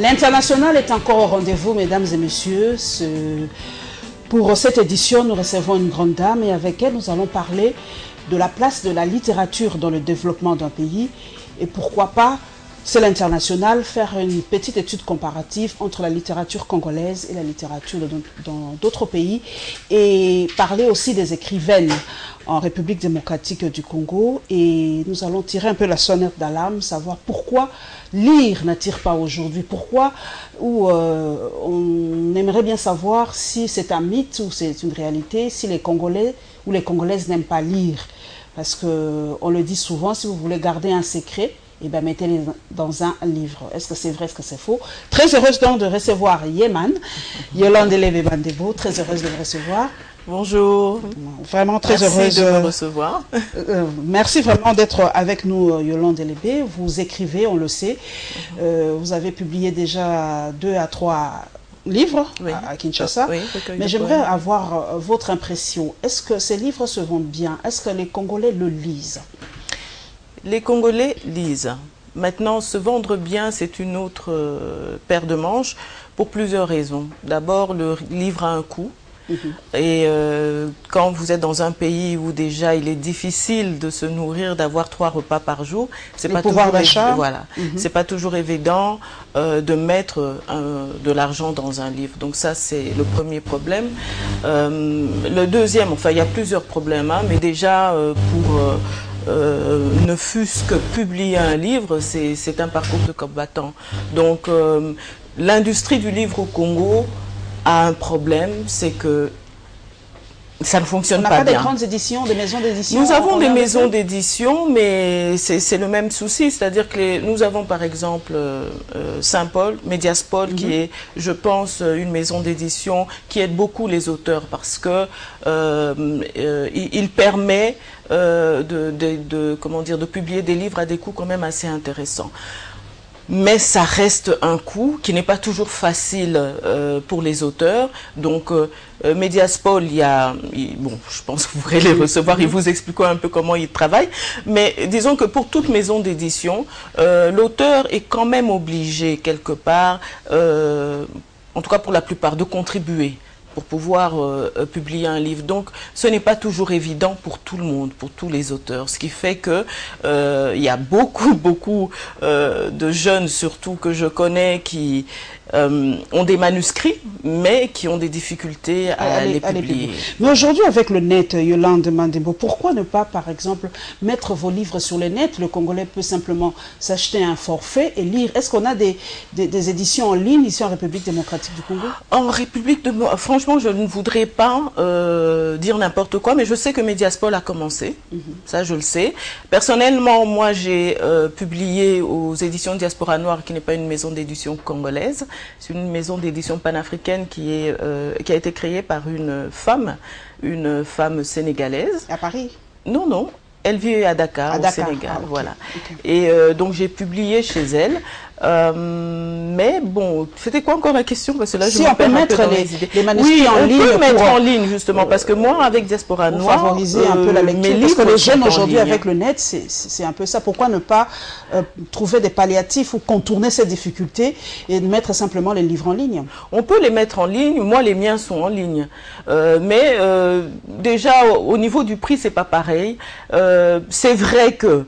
L'international est encore au rendez-vous, mesdames et messieurs. Pour cette édition, nous recevons une grande dame et avec elle, nous allons parler de la place de la littérature dans le développement d'un pays et pourquoi pas, c'est l'international, faire une petite étude comparative entre la littérature congolaise et la littérature dans d'autres pays et parler aussi des écrivaines en République démocratique du Congo. Et nous allons tirer un peu la sonnette d'alarme, savoir pourquoi lire n'attire pas aujourd'hui, pourquoi on aimerait bien savoir si c'est un mythe ou c'est une réalité, si les Congolais ou les Congolaises n'aiment pas lire. Parce qu'on le dit souvent, si vous voulez garder un secret, eh bien, mettez-les dans un livre. Est-ce que c'est vrai, est-ce que c'est faux? Très heureuse donc de recevoir Yeman, Yolande Elebe-Bandebo, très heureuse de le recevoir. Bonjour. Vraiment très heureuse. Merci de me recevoir. Merci vraiment d'être avec nous, Yolande Elebe. Vous écrivez, on le sait. Vous avez publié déjà 2 à 3 livres à Kinshasa. Oui, mais j'aimerais avoir votre impression. Est-ce que ces livres se vendent bien? Est-ce que les Congolais le lisent? Les Congolais lisent. Maintenant, se vendre bien, c'est une autre paire de manches pour plusieurs raisons. D'abord, le livre a un coût. Et quand vous êtes dans un pays où déjà il est difficile de se nourrir, d'avoir 3 repas par jour, c'est pas toujours voilà, c'est pas toujours évident de mettre de l'argent dans un livre. Donc ça c'est le premier problème. Le deuxième, enfin il y a plusieurs problèmes, hein, mais déjà ne fût-ce que publier un livre, c'est un parcours de combattant. Donc l'industrie du livre au Congo a un problème, c'est que ça ne fonctionne pas bien. On n'a pas des grandes éditions, des maisons d'édition? Nous avons des maisons d'édition, mais c'est le même souci. C'est-à-dire que nous avons par exemple Saint-Paul, Mediaspol, qui est, je pense, une maison d'édition qui aide beaucoup les auteurs parce que il permet de publier des livres à des coûts quand même assez intéressants. Mais ça reste un coût qui n'est pas toujours facile pour les auteurs. Donc, Mediaspol, bon, je pense que vous pourrez les recevoir, ils vous expliqueront un peu comment ils travaillent. Mais disons que pour toute maison d'édition, l'auteur est quand même obligé quelque part, en tout cas pour la plupart, de contribuer pour pouvoir publier un livre. Donc, ce n'est pas toujours évident pour tout le monde, pour tous les auteurs. Ce qui fait que il y a beaucoup de jeunes, surtout que je connais, qui ont des manuscrits, mais qui ont des difficultés à les publier. Mais aujourd'hui, avec le net, Yolande Mandebo, pourquoi ne pas, par exemple, mettre vos livres sur le net? Le Congolais peut simplement s'acheter un forfait et lire. Est-ce qu'on a des éditions en ligne ici en République démocratique du Congo? En République franchement, je ne voudrais pas dire n'importe quoi, mais je sais que Mediaspol a commencé. Ça, je le sais. Personnellement, moi, j'ai publié aux éditions Diaspora Noire, qui n'est pas une maison d'édition congolaise. C'est une maison d'édition panafricaine qui a été créée par une femme sénégalaise. À Paris? Non, non. Elle vit à Dakar, au Sénégal. Voilà. Et donc, j'ai publié chez elle. Mais bon, c'était quoi encore la question? Parce que là, si on peut mettre les manuscrits en ligne. Oui, on peut mettre en ligne, justement, parce que moi, avec Diaspora Noire, favoriser un peu la lecture, parce que les jeunes aujourd'hui, avec le net, c'est un peu ça. Pourquoi ne pas trouver des palliatifs ou contourner ces difficultés et mettre simplement les livres en ligne? On peut les mettre en ligne. Moi, les miens sont en ligne. Mais déjà, au niveau du prix, c'est pas pareil. C'est vrai que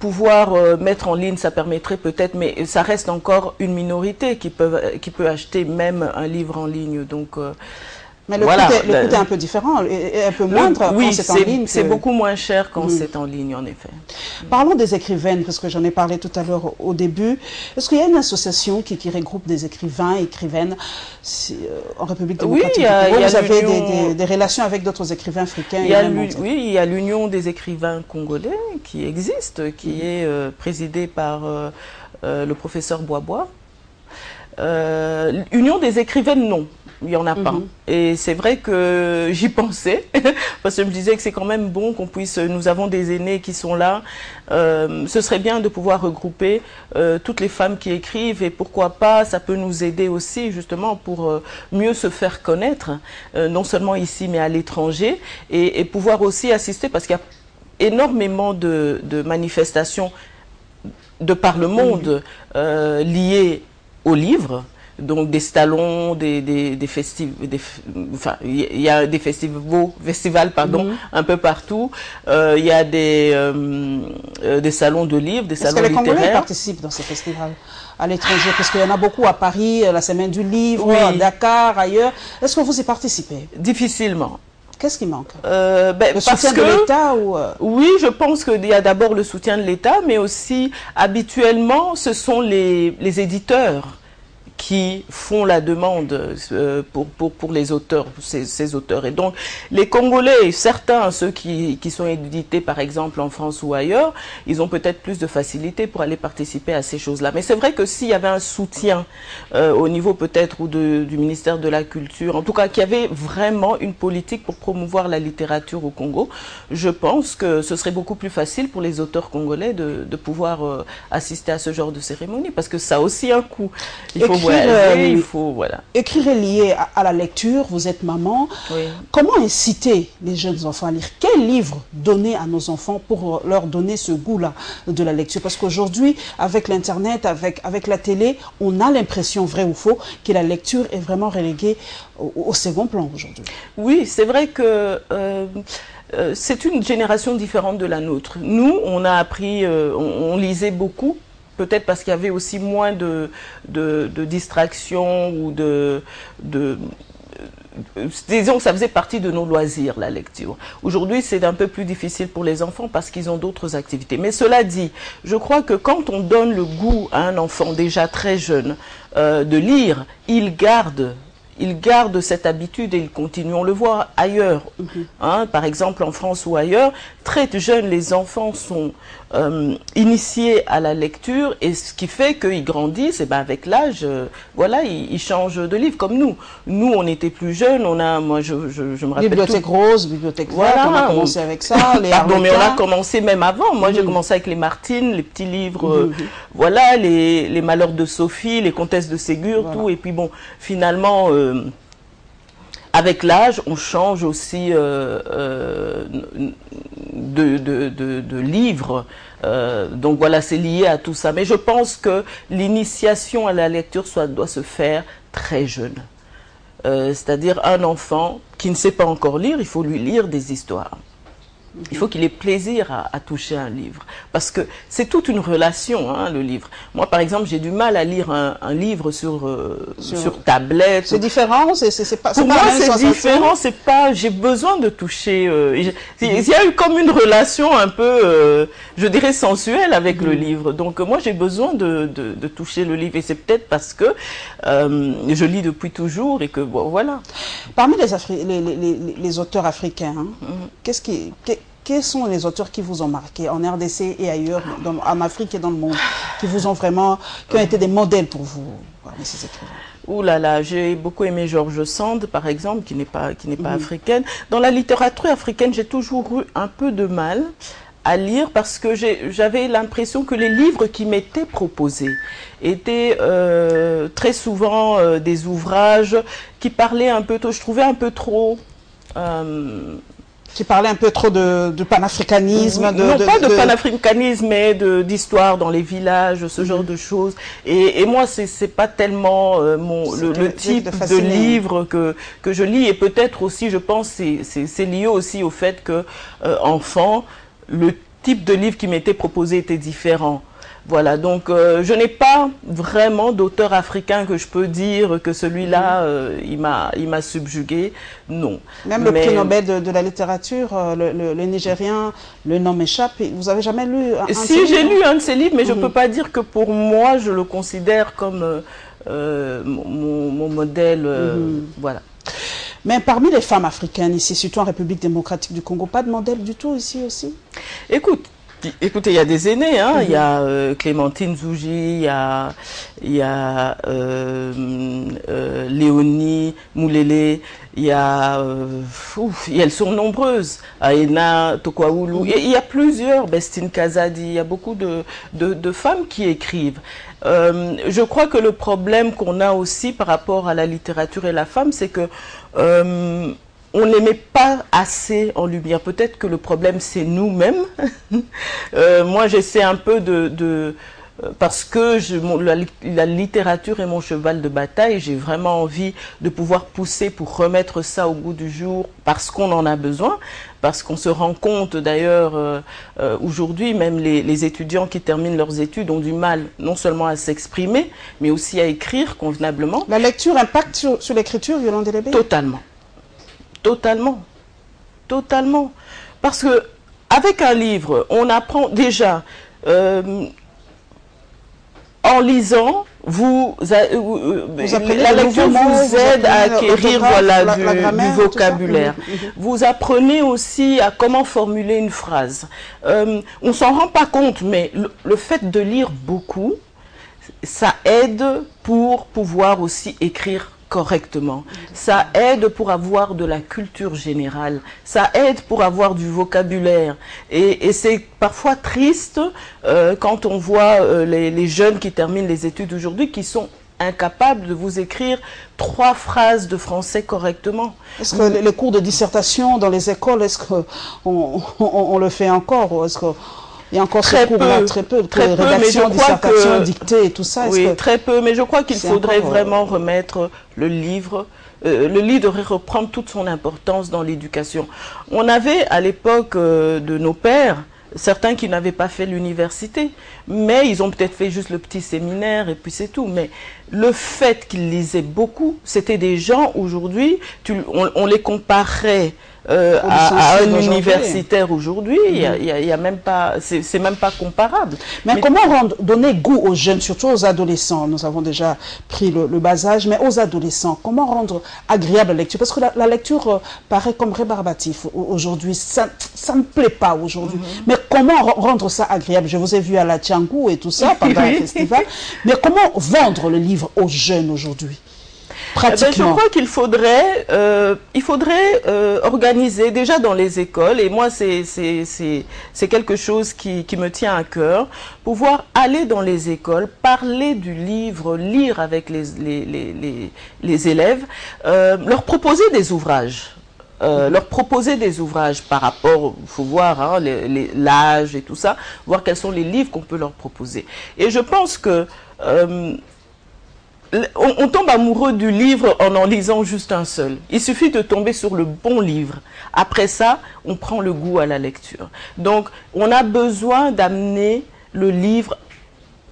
pouvoir mettre en ligne, ça permettrait peut-être, mais ça reste encore une minorité qui peut acheter même un livre en ligne. Donc, mais le coût est un peu différent, et un peu moindre quand c'est en ligne. C'est beaucoup moins cher quand c'est en ligne, en effet. Parlons des écrivaines, parce que j'en ai parlé tout à l'heure au début. Est-ce qu'il y a une association qui regroupe des écrivains et écrivaines en République démocratique du Congo? Vous avez des relations avec d'autres écrivains africains? Oui, il y a l'Union des écrivains congolais qui existe, qui est présidée par le professeur Bois-Bois. Union des écrivaines, non. Il n'y en a pas. Et c'est vrai que j'y pensais, parce que je me disais que c'est quand même bon qu'on puisse, nous avons des aînés qui sont là, ce serait bien de pouvoir regrouper toutes les femmes qui écrivent, et pourquoi pas, ça peut nous aider aussi justement pour mieux se faire connaître, non seulement ici mais à l'étranger, et pouvoir aussi assister, parce qu'il y a énormément de manifestations de par le monde liées au livre. Donc des salons, des festivals, enfin il y a des festivals pardon, un peu partout. Il y a des salons de livres, des salons littéraires. Est-ce que les Congolais participent dans ces festivals à l'étranger? Parce qu'il y en a beaucoup à Paris, la semaine du livre, à Dakar, ailleurs. Est-ce que vous y participez? Difficilement. Qu'est-ce qui manque? Le soutien de l'État ou Oui, je pense qu'il y a d'abord le soutien de l'État, mais aussi habituellement ce sont les éditeurs qui font la demande pour les auteurs, ces auteurs. Et donc, les Congolais, certains, ceux qui sont édités par exemple en France ou ailleurs, ils ont peut-être plus de facilité pour aller participer à ces choses-là. Mais c'est vrai que s'il y avait un soutien au niveau peut-être du ministère de la Culture, en tout cas qu'il y avait vraiment une politique pour promouvoir la littérature au Congo, je pense que ce serait beaucoup plus facile pour les auteurs congolais de pouvoir assister à ce genre de cérémonie, parce que ça a aussi un coût. Il faut il faut, voilà. Écrire est lié à la lecture, vous êtes maman. Oui. Comment inciter les jeunes enfants à lire? Quel livre donner à nos enfants pour leur donner ce goût-là de la lecture? Parce qu'aujourd'hui, avec l'Internet, avec la télé, on a l'impression, vrai ou faux, que la lecture est vraiment reléguée au second plan aujourd'hui. Oui, c'est vrai que... c'est une génération différente de la nôtre. Nous, on a appris, on lisait beaucoup, peut-être parce qu'il y avait aussi moins de distractions ou disons que ça faisait partie de nos loisirs, la lecture. Aujourd'hui, c'est un peu plus difficile pour les enfants parce qu'ils ont d'autres activités. Mais cela dit, je crois que quand on donne le goût à un enfant déjà très jeune de lire, il garde cette habitude et il continue. On le voit ailleurs, par exemple en France ou ailleurs, très jeunes, les enfants sont initiés à la lecture et ce qui fait qu'ils grandissent, et ben avec l'âge, voilà, ils changent de livre comme nous. Nous, on était plus jeunes, moi je me rappelle. Bibliothèque rose, bibliothèque verte, on a commencé avec ça. Pardon, mais on a commencé même avant. Moi, j'ai commencé avec les Martine, les petits livres, voilà, les Malheurs de Sophie, les Comtesses de Ségur, voilà. Tout. Et puis bon, finalement, avec l'âge, on change aussi de livres. Donc voilà, c'est lié à tout ça. Mais je pense que l'initiation à la lecture doit se faire très jeune. C'est-à-dire un enfant qui ne sait pas encore lire, il faut lui lire des histoires. Il faut qu'il ait plaisir à toucher un livre. Parce que c'est toute une relation, hein, le livre. Moi, par exemple, j'ai du mal à lire un livre sur tablette. C'est différent, c'est pas. Pour moi, c'est différent. C'est pas. J'ai besoin de toucher. Il y a eu comme une relation un peu, je dirais, sensuelle avec le livre. Donc moi, j'ai besoin de toucher le livre. Et c'est peut-être parce que je lis depuis toujours et que bon, voilà. Parmi les auteurs africains, hein, quels sont les auteurs qui vous ont marqué en RDC et ailleurs, en Afrique et dans le monde, qui vous ont vraiment, qui ont été des modèles pour vous parmi ces écrivains? Ouh là là, j'ai beaucoup aimé George Sand, par exemple, qui n'est pas africaine. Dans la littérature africaine, j'ai toujours eu un peu de mal à lire parce que j'avais l'impression que les livres qui m'étaient proposés étaient très souvent des ouvrages qui parlaient un peu, je trouvais un peu trop... Qui parlait un peu trop de panafricanisme. Non, pas de panafricanisme, mais d'histoire dans les villages, ce genre de choses. Et moi, c'est pas tellement le type de livre que je lis. Et peut-être aussi, je pense, c'est lié aussi au fait que, enfant, le type de livre qui m'était proposé était différent. Voilà, donc je n'ai pas vraiment d'auteur africain que je peux dire que celui-là, il m'a subjugué, non. Même le prix Nobel de la littérature, le Nigérien, le nom m'échappe, vous avez jamais lu un de ses livres? Si, j'ai lu un de ses livres, mais je ne peux pas dire que pour moi, je le considère comme mon modèle, voilà. Mais parmi les femmes africaines ici, surtout en République démocratique du Congo, pas de modèle du tout ici aussi? Écoutez, il y a des aînés, hein. Il y a Clémentine Zouji, il y a Léonie Moulélé, elles sont nombreuses, Aena Tokwaoulou, il y a plusieurs, Bestine Kazadi, il y a beaucoup de femmes qui écrivent. Je crois que le problème qu'on a aussi par rapport à la littérature et la femme, c'est que on ne les met pas assez en lumière. Peut-être que le problème, c'est nous-mêmes. Moi, j'essaie un peu parce que la littérature est mon cheval de bataille. J'ai vraiment envie de pouvoir pousser pour remettre ça au goût du jour parce qu'on en a besoin, parce qu'on se rend compte d'ailleurs aujourd'hui, même les étudiants qui terminent leurs études ont du mal non seulement à s'exprimer, mais aussi à écrire convenablement. La lecture impacte sur l'écriture, Yolande Delébé? Totalement. Totalement. Totalement. Parce que avec un livre, on apprend déjà... en lisant, la lecture vous aide à acquérir du vocabulaire. Vous apprenez aussi à comment formuler une phrase. On ne s'en rend pas compte, mais le fait de lire beaucoup, ça aide pour pouvoir aussi écrire correctement. Ça aide pour avoir de la culture générale. Ça aide pour avoir du vocabulaire. Et c'est parfois triste quand on voit les jeunes qui terminent les études aujourd'hui qui sont incapables de vous écrire 3 phrases de français correctement. Est-ce que les cours de dissertation dans les écoles, est-ce qu'on le fait encore, ou est-ce que il y a encore très peu, rédaction, dissertation, dictée et tout ça. Oui, très peu, mais je crois qu'il faudrait vraiment remettre le livre. Le livre devrait reprendre toute son importance dans l'éducation. On avait à l'époque de nos pères, certains qui n'avaient pas fait l'université, mais ils ont peut-être fait juste le petit séminaire et puis c'est tout. Mais le fait qu'ils lisaient beaucoup, c'était des gens aujourd'hui, on les comparerait à un universitaire aujourd'hui, il y a même pas, c'est même pas comparable. Mais comment donner goût aux jeunes, surtout aux adolescents? Nous avons déjà pris le bas âge, mais aux adolescents, comment rendre agréable la lecture? Parce que la lecture paraît comme rébarbatif aujourd'hui, ça ne plaît pas aujourd'hui. Mais comment rendre ça agréable? Je vous ai vu à la Tchangou et tout ça pendant un festival, mais comment vendre le livre aux jeunes aujourd'hui? Je crois qu'il faudrait, organiser déjà dans les écoles, et moi c'est quelque chose qui me tient à cœur, pouvoir aller dans les écoles, parler du livre, lire avec les élèves, leur proposer des ouvrages. Leur proposer des ouvrages par rapport, il faut voir hein, l'âge et tout ça, voir quels sont les livres qu'on peut leur proposer. Et je pense que on tombe amoureux du livre en lisant juste un seul. Il suffit de tomber sur le bon livre. Après ça, on prend le goût à la lecture. Donc, on a besoin d'amener le livre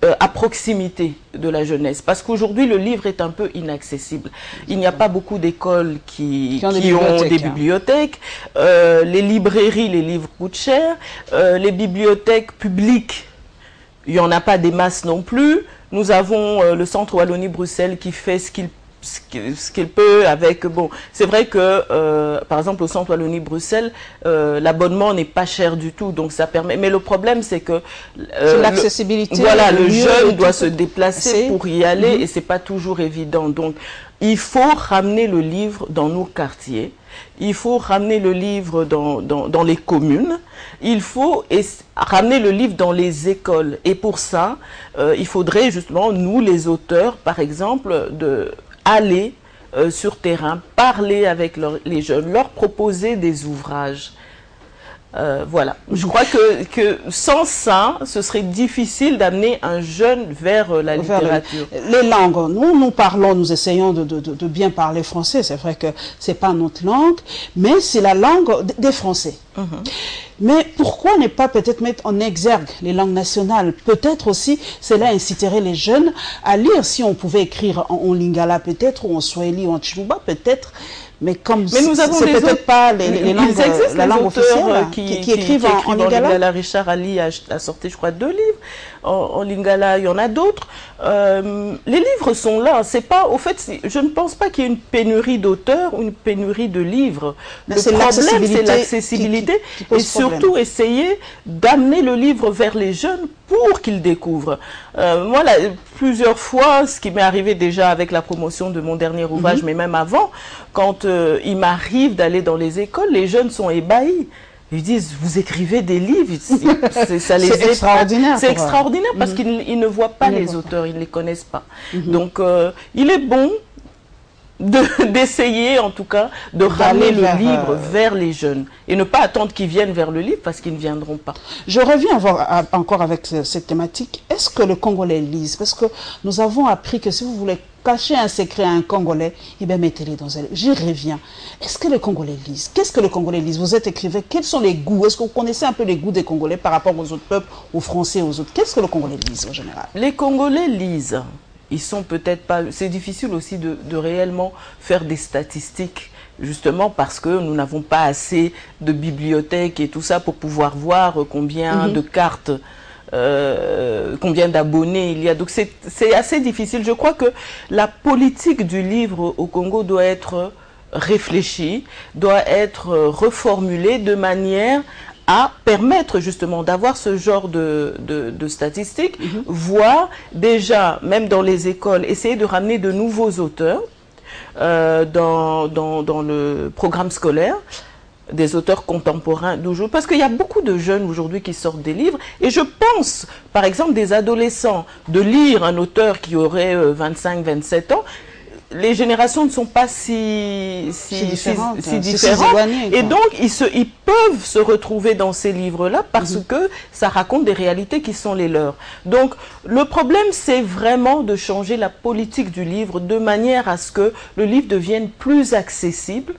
à proximité de la jeunesse. Parce qu'aujourd'hui, le livre est un peu inaccessible. Il n'y a pas beaucoup d'écoles qui ont des bibliothèques. Les librairies, les livres coûtent cher. Les bibliothèques publiques, il n'y en a pas des masses non plus. Nous avons le Centre Wallonie-Bruxelles qui fait ce qu'il peut avec... Bon, c'est vrai que, par exemple, au Centre Wallonie-Bruxelles, l'abonnement n'est pas cher du tout, donc ça permet... Mais le problème, c'est que... l'accessibilité. Voilà, le jeune doit se déplacer pour y aller et c'est pas toujours évident. Donc, il faut ramener le livre dans nos quartiers. Il faut ramener le livre dans les communes. Il faut ramener le livre dans les écoles. Et pour ça, il faudrait justement, nous les auteurs, par exemple, aller sur terrain, parler avec les jeunes, leur proposer des ouvrages. Voilà. Je crois que sans ça, ce serait difficile d'amener un jeune vers la littérature. Les langues. Nous parlons, nous essayons de bien parler français. C'est vrai que c'est pas notre langue, mais c'est la langue des Français. Mais pourquoi ne pas peut-être mettre en exergue les langues nationales? Peut-être aussi, cela inciterait les jeunes à lire. Si on pouvait écrire en lingala peut-être, ou en swahili, ou en chiluba peut-être. Mais comme c'est peut-être pas les langues, la langue officielle qui écrivent en lingala. Richard Ali a sorti, je crois, 2 livres en lingala. Il y en a d'autres. Les livres sont là. C'est pas, au fait, je ne pense pas qu'il y ait une pénurie d'auteurs ou une pénurie de livres. Le problème, c'est l'accessibilité et surtout essayer d'amener le livre vers les jeunes pour qu'ils découvrent. Moi, plusieurs fois, ce qui m'est arrivé déjà avec la promotion de mon dernier ouvrage, mais même avant, quand il m'arrive d'aller dans les écoles, les jeunes sont ébahis. Ils disent, vous écrivez des livres, c'est extraordinaire. C'est extraordinaire parce qu'ils ne voient pas les auteurs, ils ne les connaissent pas. Donc, il est bon d'essayer en tout cas de ramener le livre vers les jeunes et ne pas attendre qu'ils viennent vers le livre parce qu'ils ne viendront pas. Je reviens encore avec cette thématique. Est-ce que le Congolais lise? Parce que nous avons appris que si vous voulez cacher un secret à un Congolais, eh bien mettez-le dans un... J'y reviens. Est-ce que le Congolais lise? Qu'est-ce que le Congolais lise? Vous êtes écrivain. Quels sont les goûts? Est-ce que vous connaissez un peu les goûts des Congolais par rapport aux autres peuples, aux Français, aux autres? Qu'est-ce que le Congolais lise en général? Les Congolais lisent. Ils sont peut-être pas... C'est difficile aussi de réellement faire des statistiques, justement parce que nous n'avons pas assez de bibliothèques et tout ça pour pouvoir voir combien de cartes, combien d'abonnés il y a. Donc c'est assez difficile. Je crois que la politique du livre au Congo doit être réfléchie, doit être reformulée de manière à permettre justement d'avoir ce genre de statistiques, voire déjà, même dans les écoles, essayer de ramener de nouveaux auteurs dans le programme scolaire, des auteurs contemporains d'aujourd'hui, parce qu'il y a beaucoup de jeunes aujourd'hui qui sortent des livres, et je pense, par exemple, des adolescents, de lire un auteur qui aurait 25-27 ans, les générations ne sont pas si différentes. Et donc, ils peuvent se retrouver dans ces livres-là parce que ça raconte des réalités qui sont les leurs. Donc, le problème, c'est vraiment de changer la politique du livre de manière à ce que le livre devienne plus accessible,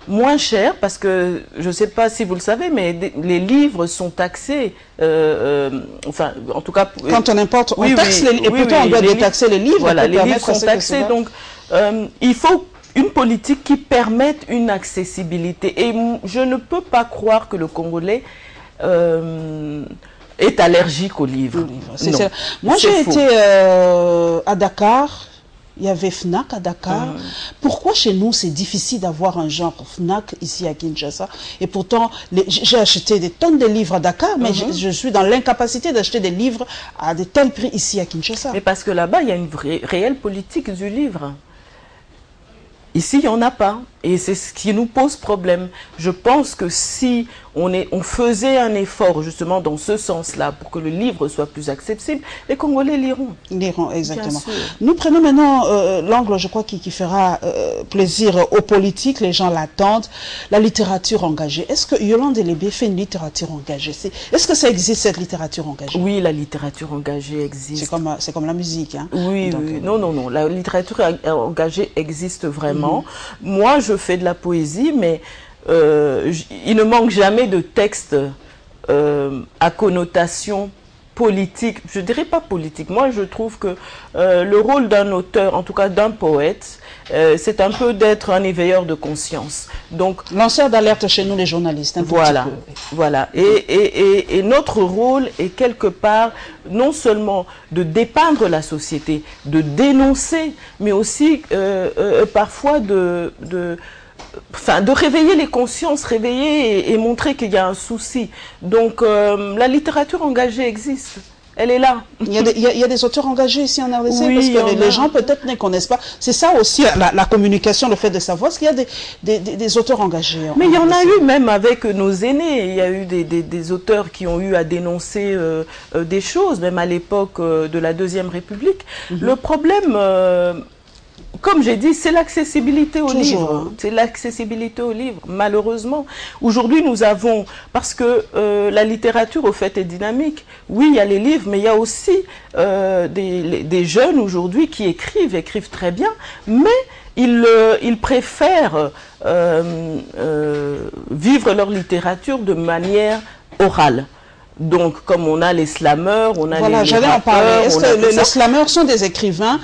moins cher, parce que, je ne sais pas si vous le savez, mais les livres sont taxés, enfin, en tout cas... Quand on importe, on taxe et pourtant on doit détaxer les livres. Voilà, les livres sont taxés, donc il faut une politique qui permette une accessibilité. Et je ne peux pas croire que le Congolais est allergique aux livres. Moi, j'ai été à Dakar. Il y avait FNAC à Dakar. Pourquoi chez nous c'est difficile d'avoir un genre FNAC ici à Kinshasa? Et pourtant, j'ai acheté des tonnes de livres à Dakar, mais je suis dans l'incapacité d'acheter des livres à de tels prix ici à Kinshasa. Mais parce que là-bas, il y a une réelle politique du livre. Ici, il n'y en a pas. Et c'est ce qui nous pose problème. Je pense que si on faisait un effort justement dans ce sens-là pour que le livre soit plus accessible, les Congolais liront. Liront, exactement. Nous prenons maintenant l'angle, je crois, qui fera plaisir aux politiques. Les gens l'attendent. La littérature engagée. Est-ce que Yolande Elébé fait une littérature engagée? Est-ce que ça existe, cette littérature engagée? Oui, la littérature engagée existe. C'est comme la musique. Hein? Oui, donc, oui. Non. La littérature engagée existe vraiment. Moi, je fais de la poésie, mais il ne manque jamais de textes à connotation politique. Je dirais pas politique. Moi, je trouve que le rôle d'un auteur, en tout cas d'un poète, c'est un peu d'être un éveilleur de conscience. Donc, lanceur d'alerte chez nous, les journalistes. Voilà, voilà. Et notre rôle est quelque part non seulement de dépeindre la société, de dénoncer, mais aussi parfois de réveiller les consciences, réveiller et montrer qu'il y a un souci. Donc, la littérature engagée existe. Elle est là. Il y a des auteurs engagés ici en RDC, parce que les gens peut-être ne connaissent pas. C'est ça aussi la communication, le fait de savoir qu'il y a des auteurs engagés. Mais il y en a eu même avec nos aînés. Il y a eu des auteurs qui ont eu à dénoncer des choses, même à l'époque de la Deuxième République. Le problème... comme j'ai dit, c'est l'accessibilité au livre. C'est l'accessibilité au livre, malheureusement. Aujourd'hui, nous avons, parce que la littérature, au fait, est dynamique. Oui, il y a les livres, mais il y a aussi des jeunes aujourd'hui qui écrivent très bien, mais ils préfèrent vivre leur littérature de manière orale. Donc, comme on a les slameurs, on a les j'allais en parler. Est-ce que les slameurs sont des écrivains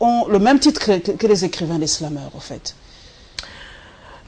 ont le même titre que les écrivains des slameurs, en fait?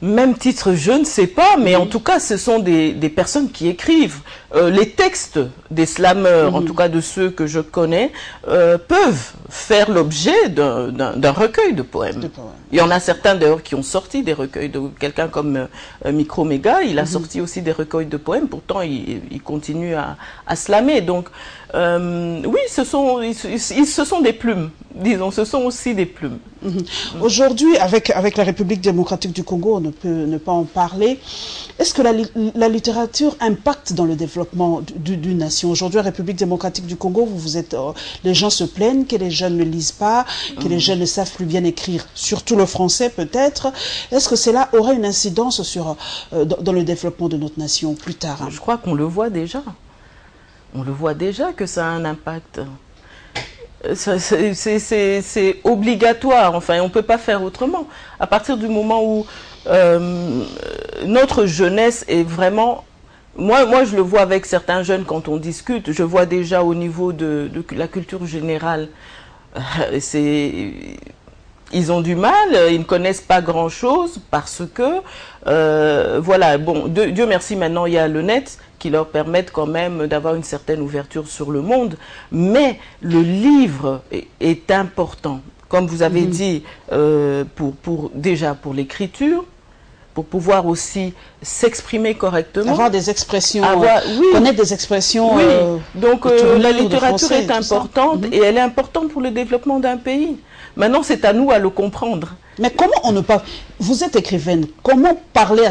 Même titre, je ne sais pas, mais en tout cas, ce sont des personnes qui écrivent. Les textes des slameurs, en tout cas de ceux que je connais, peuvent faire l'objet d'un recueil de poèmes. Il y en a certains d'ailleurs qui ont sorti des recueils de quelqu'un comme Microméga, il a sorti aussi des recueils de poèmes, pourtant il continue à slammer. Donc, oui, ce sont des plumes, disons, ce sont aussi des plumes. Aujourd'hui, avec la République démocratique du Congo, on ne peut ne pas en parler. Est-ce que la littérature impacte dans le développement d'une nation? Aujourd'hui, la République démocratique du Congo, les gens se plaignent que les jeunes ne lisent pas, que les jeunes ne savent plus bien écrire, surtout le français peut-être. Est-ce que cela aura une incidence sur, dans le développement de notre nation plus tard? Je crois qu'on le voit déjà. On le voit déjà que ça a un impact. C'est obligatoire, enfin, on ne peut pas faire autrement. À partir du moment où notre jeunesse est vraiment... Moi, je le vois avec certains jeunes quand on discute, je vois déjà au niveau de la culture générale, ils ont du mal, ils ne connaissent pas grand-chose parce que, voilà, bon, Dieu merci, maintenant il y a le net qui leur permettent quand même d'avoir une certaine ouverture sur le monde, mais le livre est important, comme vous avez dit, déjà pour l'écriture, pour pouvoir aussi s'exprimer correctement. Avoir des expressions, oui, connaître des expressions. Oui, donc la littérature français, est importante et elle est importante pour le développement d'un pays. Maintenant, c'est à nous à le comprendre. Mais comment on ne parle... Vous êtes écrivaine, comment parler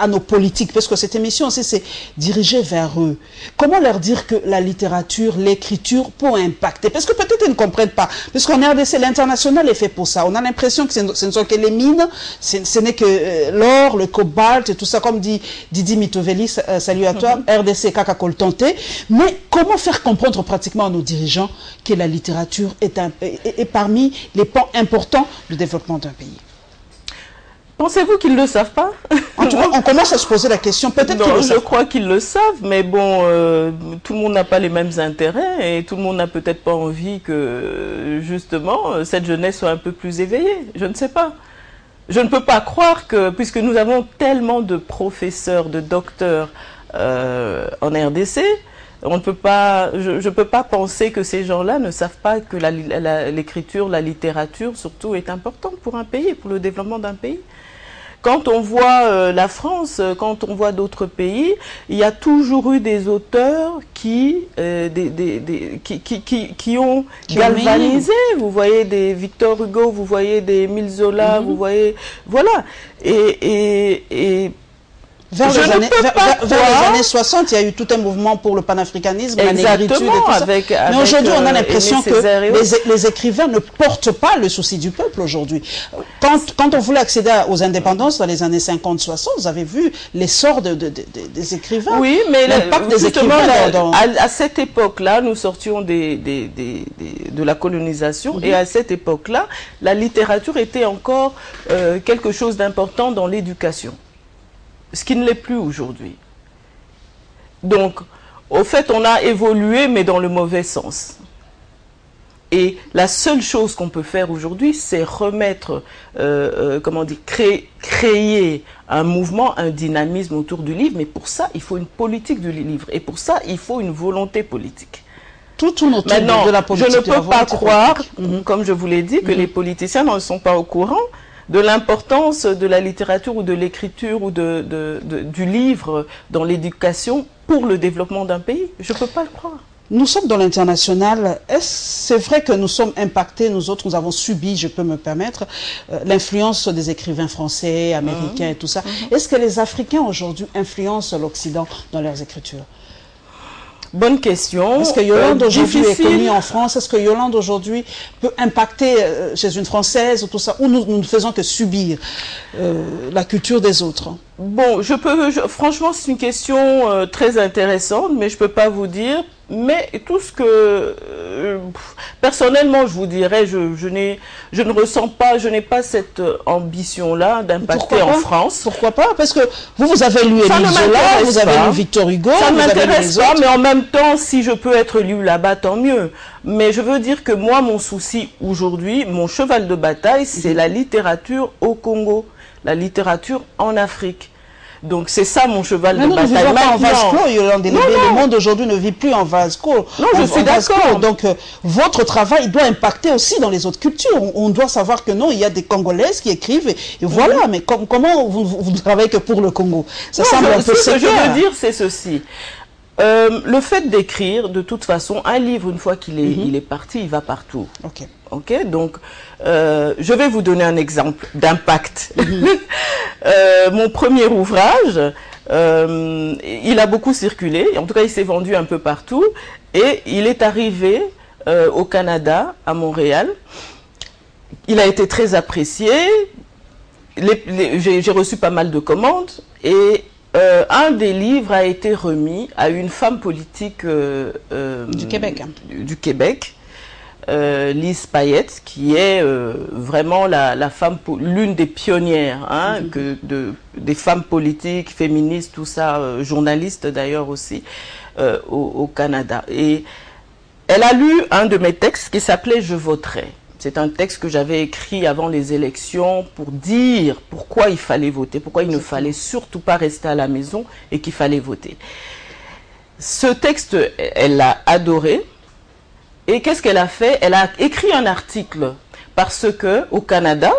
à nos politiques? Parce que cette émission aussi, c'est dirigé vers eux. Comment leur dire que la littérature, l'écriture peut impacter? Parce que peut-être ils ne comprennent pas. Parce qu'en RDC, l'international est fait pour ça. On a l'impression que ce ne sont que les mines, ce n'est que l'or, le cobalt et tout ça, comme dit Didi Mitoveli, salut à toi, RDC, Kaka Koltanté. Mais comment faire comprendre pratiquement à nos dirigeants que la littérature est parmi les pans importants du développement d'un pays? Pensez-vous qu'ils ne le savent pas? En tout cas, on commence à se poser la question. Peut-être qu'ils le savent. Je crois qu'ils le savent, mais bon, tout le monde n'a pas les mêmes intérêts et tout le monde n'a peut-être pas envie que, justement, cette jeunesse soit un peu plus éveillée. Je ne sais pas. Je ne peux pas croire que, puisque nous avons tellement de professeurs, de docteurs en RDC, on ne peut pas, je ne peux pas penser que ces gens-là ne savent pas que l'écriture, la littérature, surtout, est importante pour un pays, pour le développement d'un pays. Quand on voit la France, quand on voit d'autres pays, il y a toujours eu des auteurs qui ont galvanisé. Vous voyez des Victor Hugo, vous voyez des Émile Zola, vous voyez... Voilà. Vers les années 60, il y a eu tout un mouvement pour le panafricanisme, la négritude et tout ça. Mais aujourd'hui, on a l'impression que les écrivains ne portent pas le souci du peuple aujourd'hui. Quand on voulait accéder aux indépendances dans les années 50-60, vous avez vu l'essor des écrivains. Oui, mais l'impact des écrivains à cette époque-là, nous sortions de la colonisation et à cette époque-là, la littérature était encore quelque chose d'important dans l'éducation. Ce qui ne l'est plus aujourd'hui. Donc, au fait, on a évolué, mais dans le mauvais sens. Et la seule chose qu'on peut faire aujourd'hui, c'est remettre, comment dire, créer un mouvement, un dynamisme autour du livre. Mais pour ça, il faut une politique du livre. Et pour ça, il faut une volonté politique. Tout autour de la politique. Je ne peux pas croire, comme je vous l'ai dit, que les politiciens n'en sont pas au courant de l'importance de la littérature ou de l'écriture ou du livre dans l'éducation pour le développement d'un pays. Je ne peux pas le croire. Nous sommes dans l'international. C'est vrai que nous sommes impactés, nous autres, nous avons subi, je peux me permettre, l'influence des écrivains français, américains et tout ça. Est-ce que les Africains aujourd'hui influencent l'Occident dans leurs écritures? Bonne question. Est-ce que Yolande aujourd'hui est connue en France? Est-ce que Yolande aujourd'hui peut impacter chez une Française ou tout ça? Ou nous ne faisons que subir la culture des autres? Bon, franchement, c'est une question très intéressante, mais je ne peux pas vous dire. Mais tout ce que, personnellement, je vous dirais, je ne ressens pas, je n'ai pas cette ambition-là d'impacter en France. Pourquoi pas? Parce que vous avez lu Émile Zola, vous avez lu Victor Hugo, ça ne m'intéresse pas, mais en même temps, si je peux être lu là-bas, tant mieux. Mais je veux dire que moi, mon souci aujourd'hui, mon cheval de bataille, c'est la littérature au Congo, la littérature en Afrique. Donc c'est ça mon cheval de bataille. Nous ne vivons pas en vase clos, Yolande. Le monde aujourd'hui ne vit plus en vase clos. Non, je suis d'accord. Donc votre travail doit impacter aussi dans les autres cultures. On doit savoir que non, il y a des Congolaises qui écrivent et voilà. Mais comment vous ne travaillez que pour le Congo? Ça semble un peu ce que je veux dire, c'est ceci. Le fait d'écrire, de toute façon, un livre, une fois qu'il est parti, il va partout. Ok, donc je vais vous donner un exemple d'impact. Mon premier ouvrage, il a beaucoup circulé, en tout cas il s'est vendu un peu partout, et il est arrivé au Canada, à Montréal. Il a été très apprécié. J'ai reçu pas mal de commandes et un des livres a été remis à une femme politique du Québec. Du Québec, Lise Payette, qui est vraiment la femme, l'une des pionnières des femmes politiques, féministes, tout ça, journalistes d'ailleurs aussi, au Canada. Et elle a lu un de mes textes qui s'appelait « Je voterai ». C'est un texte que j'avais écrit avant les élections pour dire pourquoi il fallait voter, pourquoi il ne fallait surtout pas rester à la maison et qu'il fallait voter. Ce texte, elle l'a adoré. Et qu'est-ce qu'elle a fait? Elle a écrit un article parce que au Canada,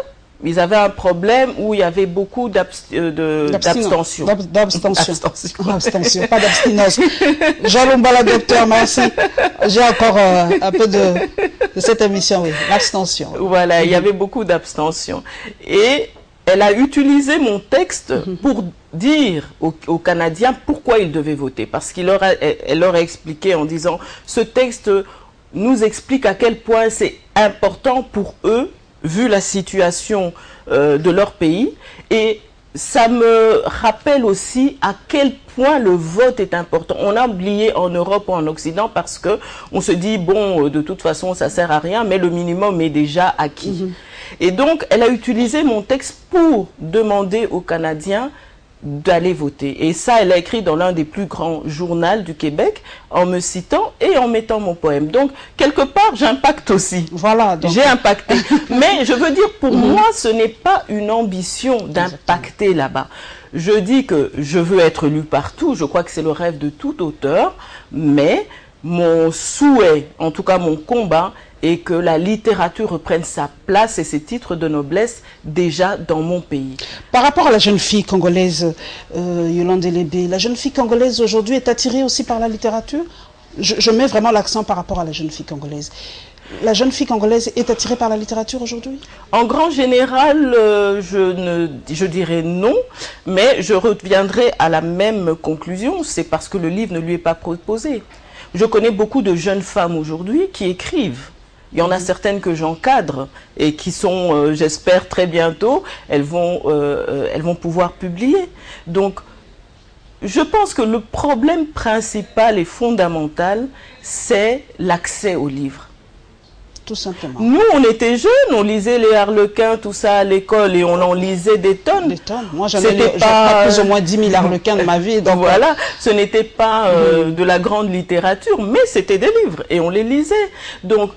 ils avaient un problème où il y avait beaucoup d'abstention. Abstention, pas d'abstinence. Jalomba la docteur, merci. J'ai encore un peu de cette émission, oui, l'abstention. Voilà, il y avait beaucoup d'abstention. Et elle a utilisé mon texte pour dire aux Canadiens pourquoi ils devaient voter. Parce qu'elle leur a expliqué en disant, ce texte nous explique à quel point c'est important pour eux, vu la situation de leur pays, et ça me rappelle aussi à quel point le vote est important. On a oublié en Europe ou en Occident parce que on se dit, bon, de toute façon, ça sert à rien, mais le minimum est déjà acquis. Et donc, elle a utilisé mon texte pour demander aux Canadiens d'aller voter. Et ça, elle a écrit dans l'un des plus grands journaux du Québec, en me citant et en mettant mon poème. Donc, quelque part, j'impacte aussi. Voilà. J'ai impacté. Mais je veux dire, pour moi, ce n'est pas une ambition d'impacter là-bas. Je dis que je veux être lu partout. Je crois que c'est le rêve de tout auteur. Mais mon souhait, en tout cas mon combat, et que la littérature reprenne sa place et ses titres de noblesse déjà dans mon pays. Par rapport à la jeune fille congolaise, Yolande Elébé, la jeune fille congolaise aujourd'hui est attirée aussi par la littérature? Je mets vraiment l'accent par rapport à la jeune fille congolaise. La jeune fille congolaise est attirée par la littérature aujourd'hui? En grand général, je dirais non, mais je reviendrai à la même conclusion, c'est parce que le livre ne lui est pas proposé. Je connais beaucoup de jeunes femmes aujourd'hui qui écrivent. Il y en a certaines que j'encadre et qui sont, j'espère très bientôt, elles vont pouvoir publier. Donc, je pense que le problème principal et fondamental, c'est l'accès aux livres. Tout simplement. Nous, on était jeunes, on lisait les Harlequins, tout ça à l'école, et on en lisait des tonnes. Des tonnes. Moi, j'en ai pas plus ou moins 10 000 Harlequins de ma vie. Donc voilà, ce n'était pas de la grande littérature, mais c'était des livres, et on les lisait. Donc,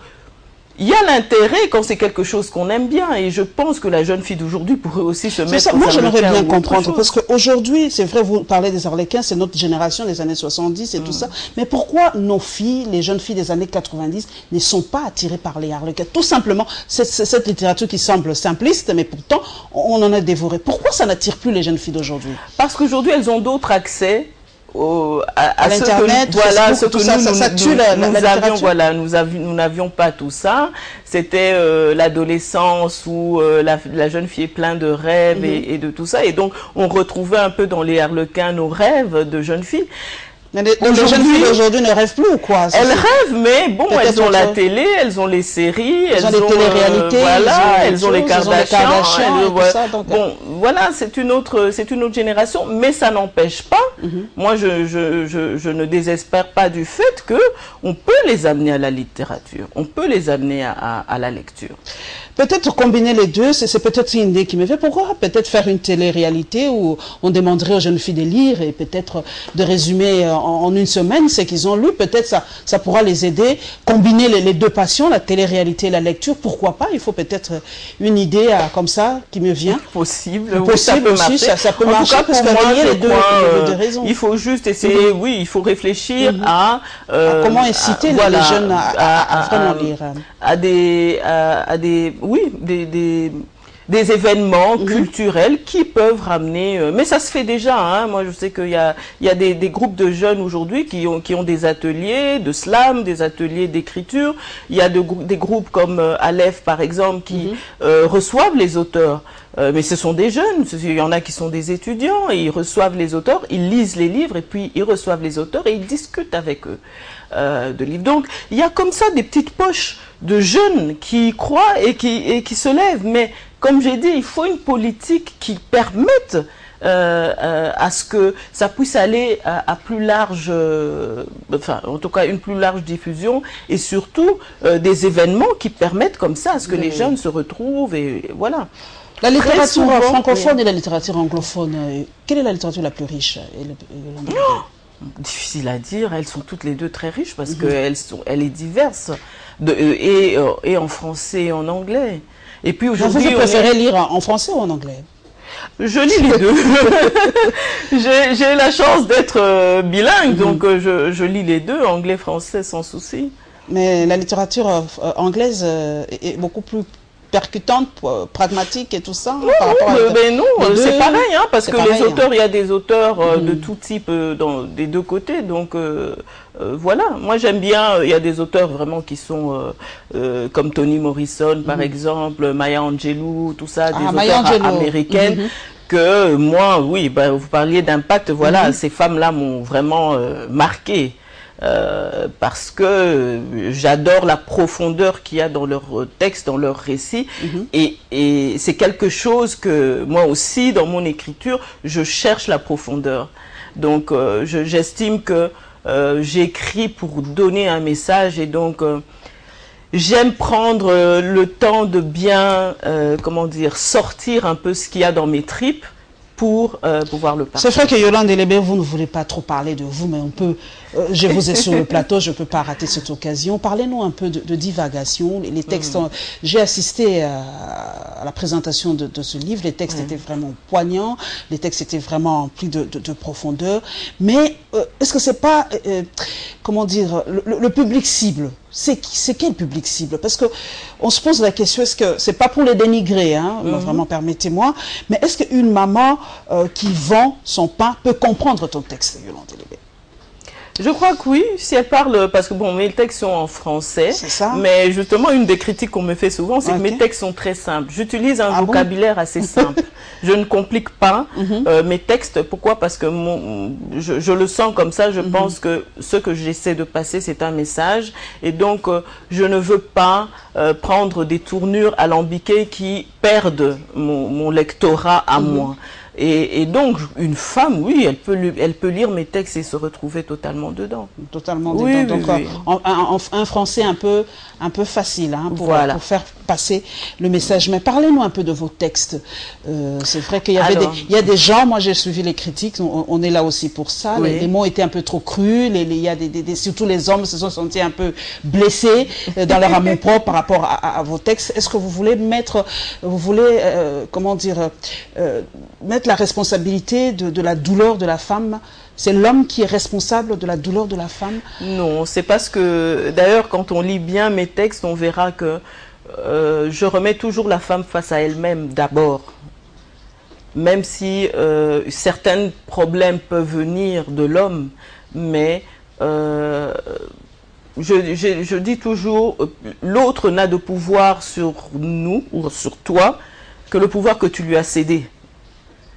il y a l'intérêt quand c'est quelque chose qu'on aime bien, et je pense que la jeune fille d'aujourd'hui pourrait aussi se mettre... Moi, j'aimerais bien comprendre, parce qu'aujourd'hui, c'est vrai, vous parlez des Harlequins, c'est notre génération des années 70 et tout ça, mais pourquoi nos filles, les jeunes filles des années 90, ne sont pas attirées par les Harlequins? Tout simplement, cette littérature qui semble simpliste, mais pourtant, on en a dévoré. Pourquoi ça n'attire plus les jeunes filles d'aujourd'hui? Parce qu'aujourd'hui, elles ont d'autres accès à l'internet, voilà, ce que nous n'avions pas tout ça. C'était l'adolescence où la jeune fille est pleine de rêves et de tout ça, et donc on retrouvait un peu dans les Harlequins nos rêves de jeunes filles. Mais les jeunes filles d'aujourd'hui ne rêvent plus ou quoi? Elles rêvent, mais bon, elles ont la télé, elles ont les séries, elles ont les téléréalités, voilà, elles ont les Kardashians, bon, voilà, c'est une autre génération, mais ça n'empêche pas. Moi, je ne désespère pas du fait que on peut les amener à la littérature, on peut les amener à la lecture. Peut-être combiner les deux, c'est peut-être une idée qui me fait. Pourquoi peut-être faire une télé-réalité où on demanderait aux jeunes filles de lire et peut-être de résumer en une semaine ce qu'ils ont lu? Peut-être ça pourra les aider. Combiner les deux passions, la télé-réalité et la lecture, pourquoi pas? Il faut peut-être une idée comme ça qui me vient. Possible, oui, ça peut marcher. Ça peut marcher parce que les deux raisons. Il faut juste essayer, oui, il faut réfléchir à comment inciter les jeunes à vraiment lire. À des des événements culturels qui peuvent ramener... mais ça se fait déjà, hein. Moi je sais qu'il y a des groupes de jeunes aujourd'hui qui ont des ateliers de slam, des ateliers d'écriture. Il y a des groupes comme Aleph par exemple qui reçoivent les auteurs. Mais ce sont des jeunes, il y en a qui sont des étudiants, et ils reçoivent les auteurs, ils lisent les livres et puis ils reçoivent les auteurs et ils discutent avec eux de livres. Donc il y a comme ça des petites poches de jeunes qui y croient et qui se lèvent. Mais comme j'ai dit, il faut une politique qui permette à ce que ça puisse aller à plus large, enfin en tout cas une plus large diffusion, et surtout des événements qui permettent comme ça à ce que les jeunes se retrouvent, et voilà. La littérature francophone et la littérature anglophone, quelle est la littérature la plus riche Difficile à dire, elles sont toutes les deux très riches parce qu'elle est diverse, et en français et en anglais. Et puis aujourd'hui, vous préférez lire en français ou en anglais? Je lis les deux. J'ai la chance d'être bilingue, donc je lis les deux, anglais-français sans souci. Mais la littérature anglaise est beaucoup plus percutante, pragmatique et tout ça. Non, mais non, c'est pareil, hein, parce que les auteurs, il y a des auteurs de tout type des deux côtés, donc voilà. Moi j'aime bien, il y a des auteurs vraiment qui sont comme Toni Morrison par exemple, Maya Angelou, tout ça, des auteurs américaines. Que moi, oui, bah, vous parliez d'impact, voilà, ces femmes-là m'ont vraiment marqué. Parce que j'adore la profondeur qu'il y a dans leurs textes, dans leurs récits, et c'est quelque chose que moi aussi dans mon écriture je cherche la profondeur. Donc j'estime que j'écris pour donner un message, et donc j'aime prendre le temps de bien comment dire, sortir un peu ce qu'il y a dans mes tripes pour pouvoir le partager. C'est vrai que Yolande Elébé, vous ne voulez pas trop parler de vous, mais on peut, je vous ai sur le plateau, je ne peux pas rater cette occasion. Parlez-nous un peu de divagation. Les textes, j'ai assisté à la présentation de ce livre, les textes étaient vraiment poignants, les textes étaient vraiment emplis de profondeur, mais est-ce que c'est pas, comment dire, le public cible? C'est quel public cible? Parce que on se pose la question, est-ce que c'est pas pour les dénigrer, hein, vraiment, permettez-moi, mais est-ce qu'une maman qui vend son pain peut comprendre ton texte, Yolande Elébé? Je crois que oui, si elle parle, parce que bon, mes textes sont en français, mais justement, une des critiques qu'on me fait souvent, c'est que mes textes sont très simples. J'utilise un vocabulaire assez simple. Je ne complique pas mes textes. Pourquoi? Parce que je le sens comme ça. Je pense que ce que j'essaie de passer, c'est un message. Et donc, je ne veux pas prendre des tournures alambiquées qui perdent mon lectorat à moi. Et donc, une femme, oui, elle peut lire mes textes et se retrouver totalement dedans. Totalement dedans. Donc, un français un peu facile, hein, pour faire passer le message. Mais parlez-nous un peu de vos textes. C'est vrai qu'il y a des gens, moi j'ai suivi les critiques, on est là aussi pour ça. Les mots étaient un peu trop crus. Surtout les hommes se sont sentis un peu blessés dans leur amour-propre par rapport à vos textes. Est-ce que vous voulez comment dire, mettre la responsabilité de la douleur de la femme? C'est l'homme qui est responsable de la douleur de la femme? Non, c'est parce que, d'ailleurs, quand on lit bien mes textes, on verra que je remets toujours la femme face à elle-même d'abord. Même si certains problèmes peuvent venir de l'homme, mais je dis toujours, l'autre n'a de pouvoir sur nous ou sur toi que le pouvoir que tu lui as cédé.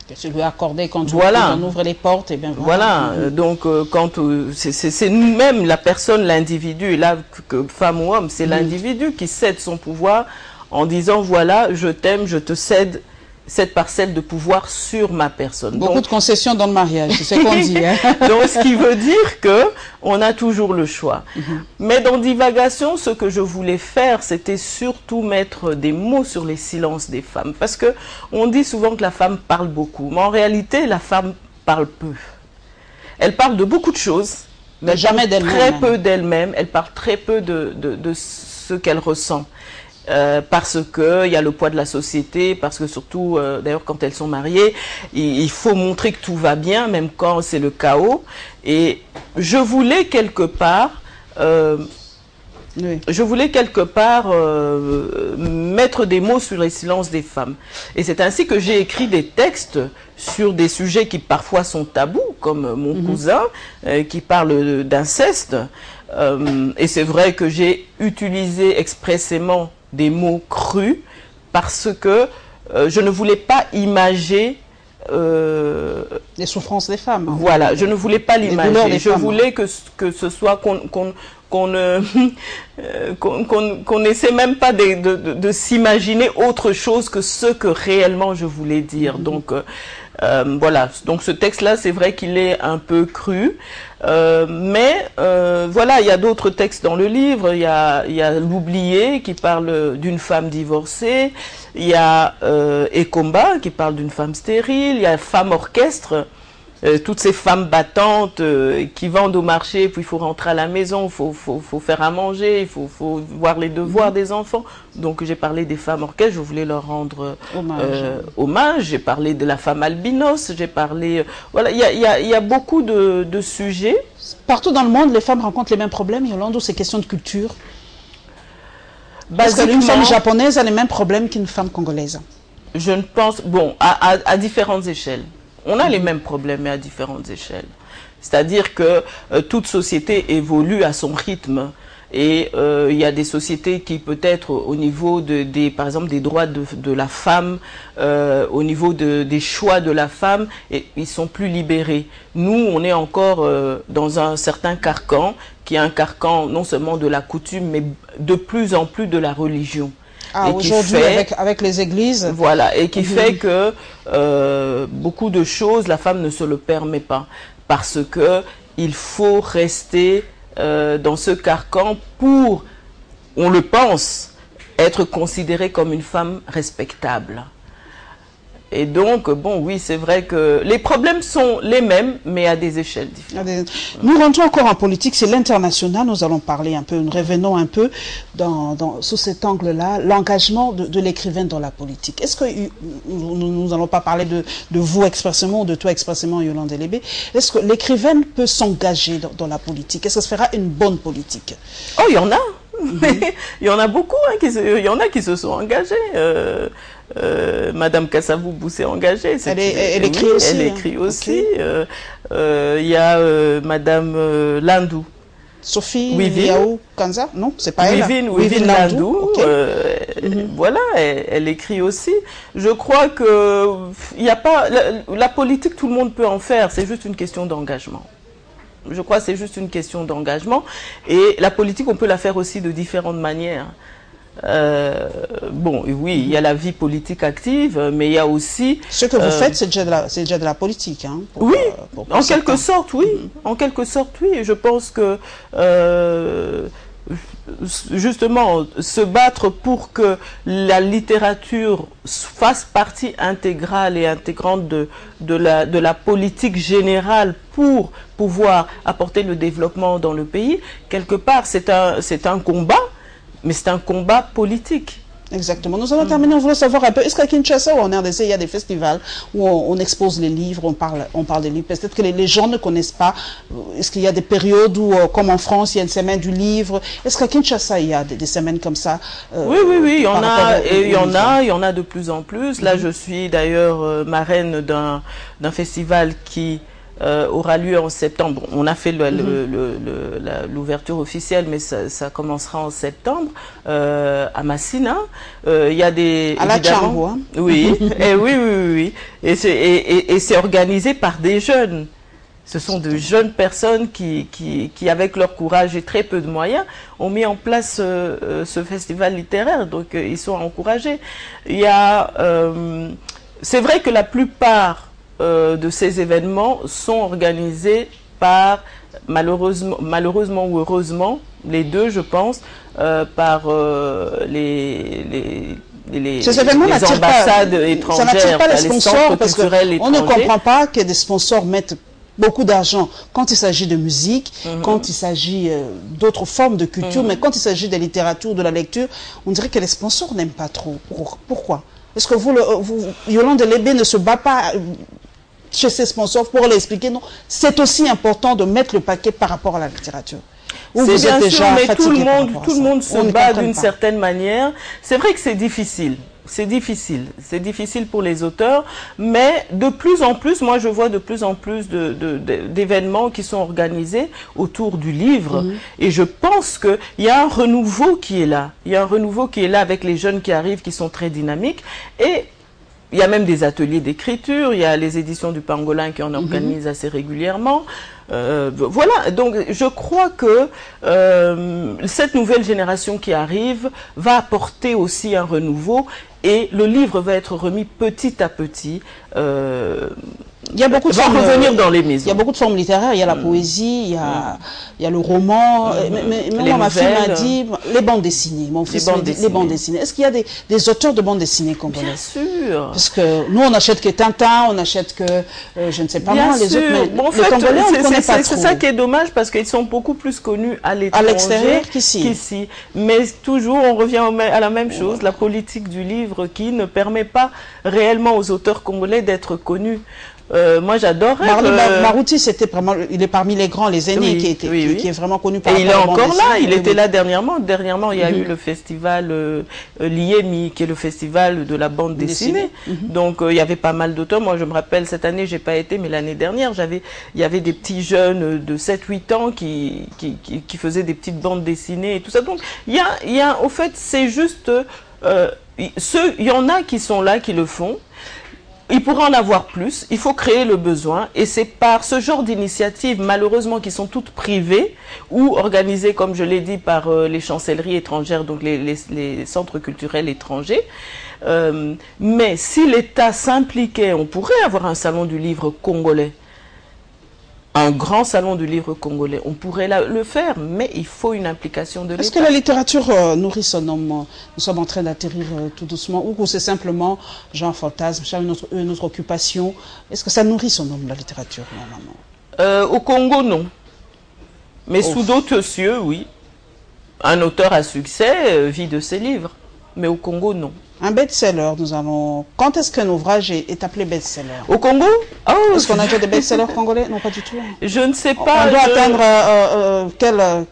Que tu lui as accordé quand on ouvre les portes, et bien voilà. Donc quand c'est nous-mêmes, la personne, l'individu, et là que femme ou homme, c'est l'individu qui cède son pouvoir en disant voilà, je t'aime, je te cède cette parcelle de pouvoir sur ma personne. Beaucoup de concessions dans le mariage, c'est ce qu'on dit. Hein. Donc, ce qui veut dire que on a toujours le choix. Mais dans Divagation, ce que je voulais faire, c'était surtout mettre des mots sur les silences des femmes. Parce que on dit souvent que la femme parle beaucoup. Mais en réalité, la femme parle peu. Elle parle de beaucoup de choses, mais jamais d'elle-même. Très peu d'elle-même. Elle parle très peu de ce qu'elle ressent. Parce que il y a le poids de la société, parce que surtout, d'ailleurs, quand elles sont mariées, il faut montrer que tout va bien, même quand c'est le chaos. Et je voulais quelque part Oui. Je voulais quelque part mettre des mots sur les silences des femmes. Et c'est ainsi que j'ai écrit des textes sur des sujets qui parfois sont tabous, comme mon cousin qui parle d'inceste. Et c'est vrai que j'ai utilisé expressément des mots crus parce que je ne voulais pas imager les souffrances des femmes. Voilà, je ne voulais pas l'imager. Je voulais que ce soit qu'on n'essaie même pas de s'imaginer autre chose que ce que réellement je voulais dire. Donc voilà, donc ce texte-là, c'est vrai qu'il est un peu cru, mais voilà, il y a d'autres textes dans le livre. Il y a L'Oublié qui parle d'une femme divorcée, il y a Ekomba qui parle d'une femme stérile, il y a Femme Orchestre, toutes ces femmes battantes qui vendent au marché, puis il faut rentrer à la maison, il faut faire à manger, il faut voir les devoirs des enfants. Donc j'ai parlé des femmes orchestres, je voulais leur rendre hommage. J'ai parlé de la femme albinos, j'ai parlé... voilà, il y a beaucoup de sujets. Partout dans le monde, les femmes rencontrent les mêmes problèmes, Yolande, ou c'est question de culture? Parce qu'une femme japonaise a les mêmes problèmes qu'une femme congolaise. Je ne pense... Bon, à différentes échelles. On a les mêmes problèmes, mais à différentes échelles. C'est-à-dire que toute société évolue à son rythme. Et il y a des sociétés qui peut-être au niveau par exemple des droits de la femme, au niveau des choix de la femme, ils sont plus libérés. Nous, on est encore dans un certain carcan, qui est un carcan non seulement de la coutume, mais de plus en plus de la religion. Ah, aujourd'hui, avec les églises. Voilà, et qui fait que beaucoup de choses, la femme ne se le permet pas. Parce que il faut rester dans ce carcan pour, on le pense, être considérée comme une femme respectable. Et donc, bon, oui, c'est vrai que les problèmes sont les mêmes, mais à des échelles différentes. Nous rentrons encore en politique, c'est l'international, nous allons parler un peu, nous revenons un peu sous cet angle-là, l'engagement de l'écrivain dans la politique. Est-ce que, nous n'allons pas parler de vous expressément ou de toi expressément, Yolande Elébé, est-ce que l'écrivain peut s'engager dans la politique? Est-ce que ça fera une bonne politique? Oh, il y en a. Il y en a beaucoup, hein, il y en a qui se sont engagés. Madame Kassavou s'est engagée. Elle écrit aussi. Elle écrit aussi. Okay. Il y a Madame Landou. Sophie Liaou Kanza, non, c'est pas elle. Wivine Landou. Okay. Voilà, elle écrit aussi. Je crois que il y a pas la politique, tout le monde peut en faire. C'est juste une question d'engagement. Je crois que c'est juste une question d'engagement. Et la politique, on peut la faire aussi de différentes manières. Bon, oui, il y a la vie politique active, mais il y a aussi... Ce que vous faites, c'est déjà de la politique, hein, oui, en quelque sorte, oui. En quelque sorte, oui. Je pense que... justement, se battre pour que la littérature fasse partie intégrale et intégrante de la politique générale pour pouvoir apporter le développement dans le pays, quelque part, c'est un combat, mais c'est un combat politique. Exactement. Nous allons terminer, on voulait savoir un peu, est-ce qu'à Kinshasa ou en RDC, il y a des festivals où on expose les livres, on parle des livres? Peut-être que les gens ne connaissent pas. Est-ce qu'il y a des périodes où, comme en France, il y a une semaine du livre? Est-ce qu'à Kinshasa, il y a des semaines comme ça? Oui, il y en a de plus en plus. Là, je suis d'ailleurs marraine d'un festival qui aura lieu en septembre. On a fait l'ouverture officielle, mais ça commencera en septembre à Massina. Il y a des... À la Tchango, hein? Oui, oui. Et c'est organisé par des jeunes. Ce sont de jeunes personnes qui, avec leur courage et très peu de moyens, ont mis en place ce festival littéraire. Donc, ils sont encouragés. Il y a... c'est vrai que la plupart de ces événements sont organisés par, malheureusement ou heureusement, les deux, je pense, par les ambassades étrangères, ça n'attire pas les sponsors, parce culturels qu'on ne comprend pas que des sponsors mettent beaucoup d'argent quand il s'agit de musique, quand il s'agit d'autres formes de culture, mais quand il s'agit de littérature, de la lecture, on dirait que les sponsors n'aiment pas trop. Pourquoi? Est-ce que Yolande Elébé ne se bat pas chez ses sponsors pour leur expliquer? Non, c'est aussi important de mettre le paquet par rapport à la littérature. Ou vous êtes déjà mais tout le monde se bat d'une pas. certaine manière. C'est vrai que c'est difficile. C'est difficile pour les auteurs, mais de plus en plus, moi je vois de plus en plus d'événements qui sont organisés autour du livre, et je pense qu'il y a un renouveau qui est là. Il y a un renouveau qui est là avec les jeunes qui arrivent, qui sont très dynamiques, et il y a même des ateliers d'écriture, il y a les éditions du Pangolin qui en organisent assez régulièrement. Voilà, donc je crois que cette nouvelle génération qui arrive va apporter aussi un renouveau, et le livre va être remis petit à petit. Il y a beaucoup de formes, revenir dans les maisons. Il y a beaucoup de formes littéraires, il y a la poésie, il y a le roman, mais moi, ma fille m'a dit les bandes dessinées, mon fils m'a dit les bandes dessinées. Est-ce qu'il y a des auteurs de bandes dessinées congolais? Bien sûr. Parce que nous, on achète que Tintin, on achète que, je ne sais pas moi, les autres, mais bon, en les Congolais, on ne connaît pas trop. C'est ça qui est dommage, parce qu'ils sont beaucoup plus connus à l'extérieur qu'ici. Mais toujours, on revient à la même chose, la politique du livre qui ne permet pas réellement aux auteurs congolais d'être connus. Moi, j'adorais. Marouti, c'était vraiment, il est parmi les grands, les aînés, qui est vraiment connu par. Et il est encore là. Il était là dernièrement. Dernièrement, il y a eu le festival Liemi, qui est le festival de la bande dessinée. Donc, il y avait pas mal d'auteurs. Moi, je me rappelle, cette année, j'ai pas été, mais l'année dernière, il y avait des petits jeunes de 7-8 ans qui faisaient des petites bandes dessinées et tout ça. Donc, au fait, c'est juste, il y en a qui sont là, qui le font. Il pourra en avoir plus, il faut créer le besoin, et c'est par ce genre d'initiatives, malheureusement, qui sont toutes privées ou organisées, comme je l'ai dit, par les chancelleries étrangères, donc les centres culturels étrangers. Mais si l'État s'impliquait, on pourrait avoir un salon du livre congolais. Un grand salon du livre congolais, on pourrait le faire, mais il faut une implication de l'État. Est-ce que la littérature nourrit son homme? Nous sommes en train d'atterrir tout doucement, ou c'est simplement genre fantasme, une autre occupation? Est-ce que ça nourrit son homme, la littérature, normalement? Au Congo, non. Mais sous d'autres cieux, oui. Un auteur à succès vit de ses livres, mais au Congo, non. Un best-seller, nous avons... Quand est-ce qu'un ouvrage est appelé best-seller? Au Congo? Est-ce qu'on a déjà des best-sellers congolais? Non, pas du tout. Je ne sais pas. On doit atteindre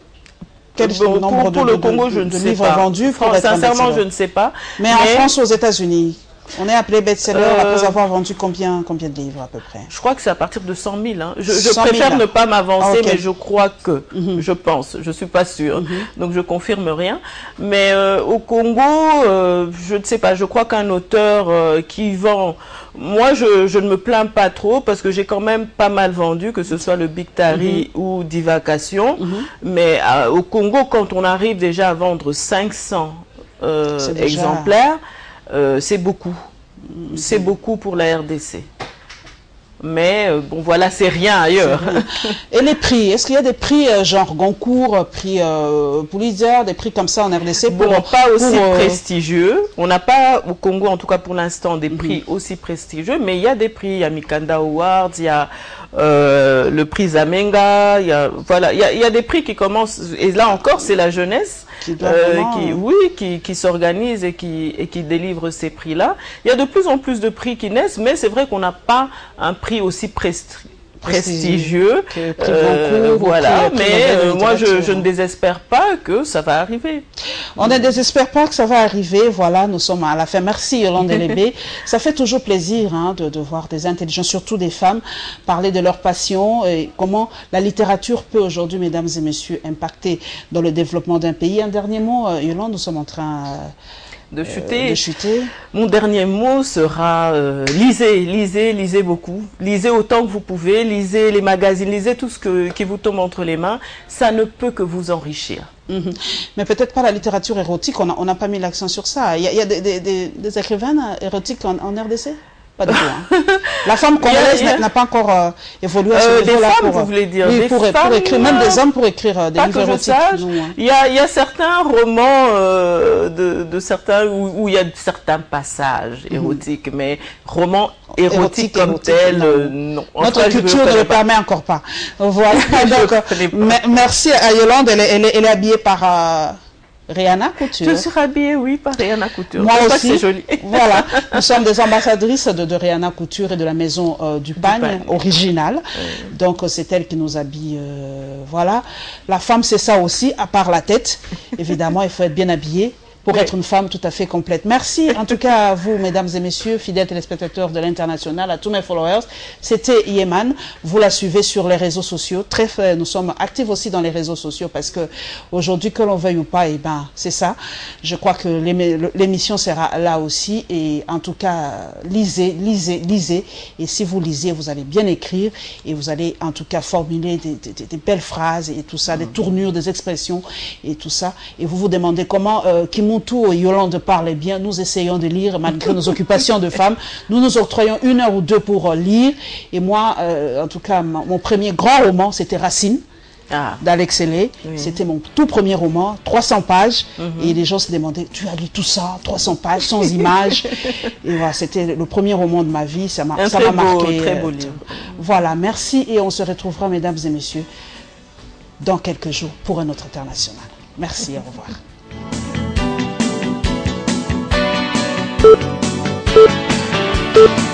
quel nombre de livres vendus pour être un best-seller? Sincèrement, je ne sais pas. Mais en France, aux États-Unis, on est appelé best-seller après avoir vendu combien de livres à peu près? Je crois que c'est à partir de 100 000. Hein. Je préfère ne pas m'avancer, mais je crois que, je pense, je ne suis pas sûre, donc je confirme rien. Mais au Congo, je ne sais pas, je crois qu'un auteur qui vend... Moi, je ne me plains pas trop, parce que j'ai quand même pas mal vendu, que ce soit le Bictari ou Divagation. Mais au Congo, quand on arrive déjà à vendre 500 exemplaires, c'est beaucoup. C'est beaucoup pour la RDC. Mais bon, voilà, c'est rien ailleurs. Et les prix, est-ce qu'il y a des prix genre Goncourt, prix Pulitzer, des prix comme ça en RDC bon, pas aussi prestigieux. On n'a pas au Congo, en tout cas pour l'instant, des prix aussi prestigieux, mais il y a des prix. Il y a Mikanda Awards, il y a le prix Zamenga, il y a des prix qui commencent, et là encore, c'est la jeunesse qui s'organise et qui délivre ces prix-là. Il y a de plus en plus de prix qui naissent, mais c'est vrai qu'on n'a pas un prix aussi prestigieux. Voilà, mais moi je ne désespère pas que ça va arriver. On ne désespère pas que ça va arriver. Voilà, nous sommes à la fin. Merci Yolande Elébé. Ça fait toujours plaisir de voir des intelligents, surtout des femmes, parler de leur passion et comment la littérature peut aujourd'hui, mesdames et messieurs, impacter dans le développement d'un pays. Un dernier mot, Yolande, nous sommes en train... de chuter. Mon dernier mot sera lisez beaucoup. Lisez autant que vous pouvez, lisez les magazines, lisez tout ce qui vous tombe entre les mains. Ça ne peut que vous enrichir. Mais peut-être pas la littérature érotique, on n'a pas mis l'accent sur ça. Il y a des écrivains érotiques en RDC? Pas du tout. Hein. La femme congolaise n'a pas encore évolué à ce niveau-là. Des femmes, vous voulez dire? Oui, des pour écrire, même des hommes pour écrire des livres érotiques. Il y a certains romans de certains où il y a certains passages érotiques, mais romans érotiques comme tels, non. Notre culture ne le permet encore pas. Voilà. Donc, merci à Yolande, elle est habillée par... Rihanna Couture. Je suis habillée, oui, par Rihanna Couture. Moi aussi. C'est joli. Voilà, nous sommes des ambassadrices de Rihanna Couture et de la maison du Pagne originale. Donc c'est elle qui nous habille voilà. La femme, c'est ça aussi, à part la tête. Évidemment, il faut être bien habillé pour être une femme tout à fait complète. Merci en tout cas à vous, mesdames et messieurs, fidèles téléspectateurs de l'International, à tous mes followers. C'était Yeman. Vous la suivez sur les réseaux sociaux. Nous sommes actifs aussi dans les réseaux sociaux parce que aujourd'hui, que l'on veuille ou pas, eh ben, c'est ça. Je crois que l'émission sera là aussi. Et en tout cas, lisez. Et si vous lisez, vous allez bien écrire et vous allez en tout cas formuler des belles phrases et tout ça, des tournures, des expressions et tout ça. Et vous vous demandez comment Kimuntu et Yolande parlent bien. Nous essayons de lire malgré nos occupations de femmes. Nous nous octroyons 1 heure ou 2 pour lire. Et moi, en tout cas, mon premier grand roman, c'était Racine. D'Alex Hellé. Oui. C'était mon tout premier roman, 300 pages. Et les gens se demandaient, tu as lu tout ça, 300 pages, sans images. Et voilà, c'était le premier roman de ma vie. Ça m'a marqué. Très beau livre. Voilà, merci. Et on se retrouvera, mesdames et messieurs, dans quelques jours pour un autre international. Merci, au revoir. Thank you.